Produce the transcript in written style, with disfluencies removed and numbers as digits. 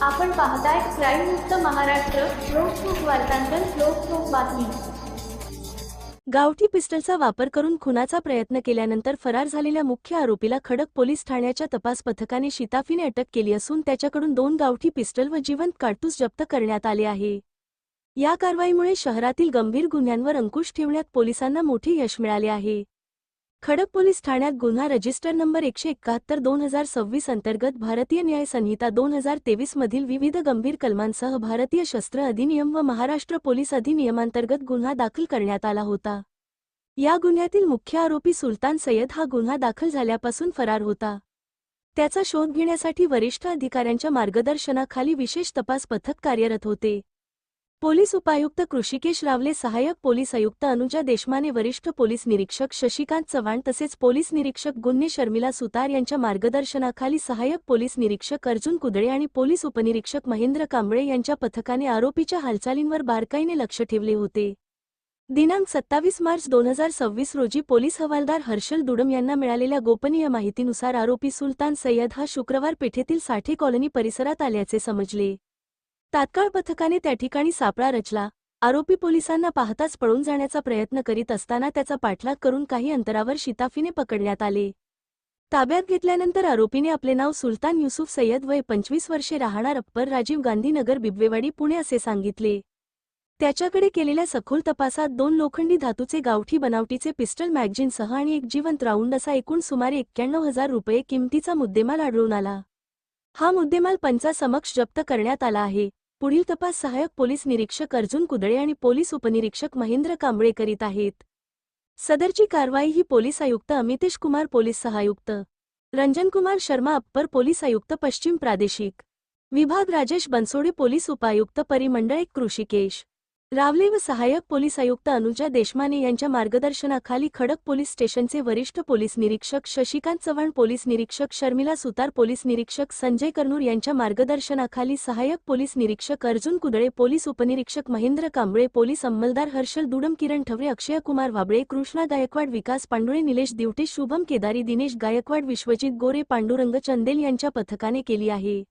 आपण पाहताय क्राईम मुक्त महाराष्ट्र. लोकसुख वार्तांकन, लोकसुख बातमी. गावठी पिस्टलचा वापर करून खुनाचा प्रयत्न केल्यानंतर फरार झालेल्या मुख्य आरोपीला खडक पोलीस ठाण्याच्या तपास पथकाने शिताफीने अटक केली असून त्याच्याकडून 2 गावठी पिस्टल व जिवंत काडतूस जप्त करण्यात आले आहे. या कारवाईमुळे शहरातील गंभीर गुन्ह्यांवर अंकुश ठेवण्यात पोलिसांना मोठे यश मिळाले आहे. खडक पोलीस ठाण्यात गुन्हा रजिस्टर नंबर 171/2026 अंतर्गत भारतीय न्याय संहिता 2023 मधील विविध गंभीर कलमांसह भारतीय शस्त्र अधिनियम व महाराष्ट्र पोलीस अधिनियमांतर्गत गुन्हा दाखल करण्यात आला होता. या गुन्ह्यातील मुख्य आरोपी सुलतान सय्यद हा गुन्हा दाखल झाल्यापासून फरार होता. त्याचा शोध घेण्यासाठी वरिष्ठ अधिकाऱ्यांच्या मार्गदर्शनाखाली विशेष तपास पथक कार्यरत होते. पोलीस उपायुक्त कृषिकेश रावले, सहाय्यक पोलीस आयुक्त अनुजा देशमाने, वरिष्ठ पोलीस निरीक्षक शशिकांत चव्हाण तसेच पोलीस निरीक्षक गुन्हे शर्मिला सुतार यांच्या मार्गदर्शनाखाली सहाय्यक पोलीस निरीक्षक अर्जुन कुदळे आणि पोलीस उपनिरीक्षक महेंद्र कांबळे यांच्या पथकाने आरोपीच्या हालचालींवर बारकाईने लक्ष ठेवले होते. दिनांक 27 मार्च 2026 रोजी पोलीस हवालदार हर्षल दुडम यांना मिळालेल्या गोपनीय माहितीनुसार आरोपी सुलतान सय्यद हा शुक्रवार पेठेतील साठे कॉलनी परिसरात आल्याचे समजले. तात्काळ पथकाने त्या ठिकाणी सापळा रचला. आरोपी पोलिसांना पाहताच पळून जाण्याचा प्रयत्न करीत असताना त्याचा पाठलाग करून काही अंतरावर शिताफीने पकडण्यात आले. ताब्यात घेतल्यानंतर आरोपीने आपले नाव सुलतान युसुफ सय्यद, वय 25 वर्षे, राहणार अप्पर राजीव गांधी नगर, बिबवेवाडी, पुणे असे सांगितले. त्याच्याकडे केलेल्या सखोल तपासात 2 लोखंडी धातूचे गावठी बनावटीचे पिस्टल मॅगझिनसह आणि 1 जिवंत राऊंड असा एकूण सुमारे 91,000 रुपये किमतीचा मुद्देमाल आढळून आला. हा मुद्देमाल पंचासमक्ष जप्त करण्यात आला आहे. पुढील तपास सहाय्यक पोलीस निरीक्षक अर्जुन कुदळे आणि पोलीस उपनिरीक्षक महेंद्र कांबळे करीत आहेत. सदरची कारवाई ही पोलीस आयुक्त अमितेश कुमार, पोलीस सहायुक्त रंजन कुमार शर्मा, अप्पर पोलीस आयुक्त पश्चिम प्रादेशिक विभाग राजेश बनसोडे, पोलीस उपायुक्त परिमंडळ 1 कृषिकेश रावले व सहाय्यक पोलीस आयुक्त अनुजा देशमाने यांच्या मार्गदर्शनाखाली खडक पोलीस स्टेशनचे वरिष्ठ पोलीस निरीक्षक शशिकांत चव्हाण, पोलीस निरीक्षक शर्मिला सुतार, पोलीस निरीक्षक संजय कर्नूर यांच्या मार्गदर्शनाखाली सहाय्यक पोलीस निरीक्षक अर्जुन कुदळे, पोलीस उपनिरीक्षक महेंद्र कांबळे, पोलीस अंमलदार हर्षल दुडम, किरण ठवरे, अक्षय कुमार वाबळे, कृष्णा गायकवाड, विकास पांडुळे, निलेश दिवटे, शुभम केदारी, दिनेश गायकवाड, विश्वजित गोरे, पांडुरंग चंदेल यांच्या पथकाने केली आहे.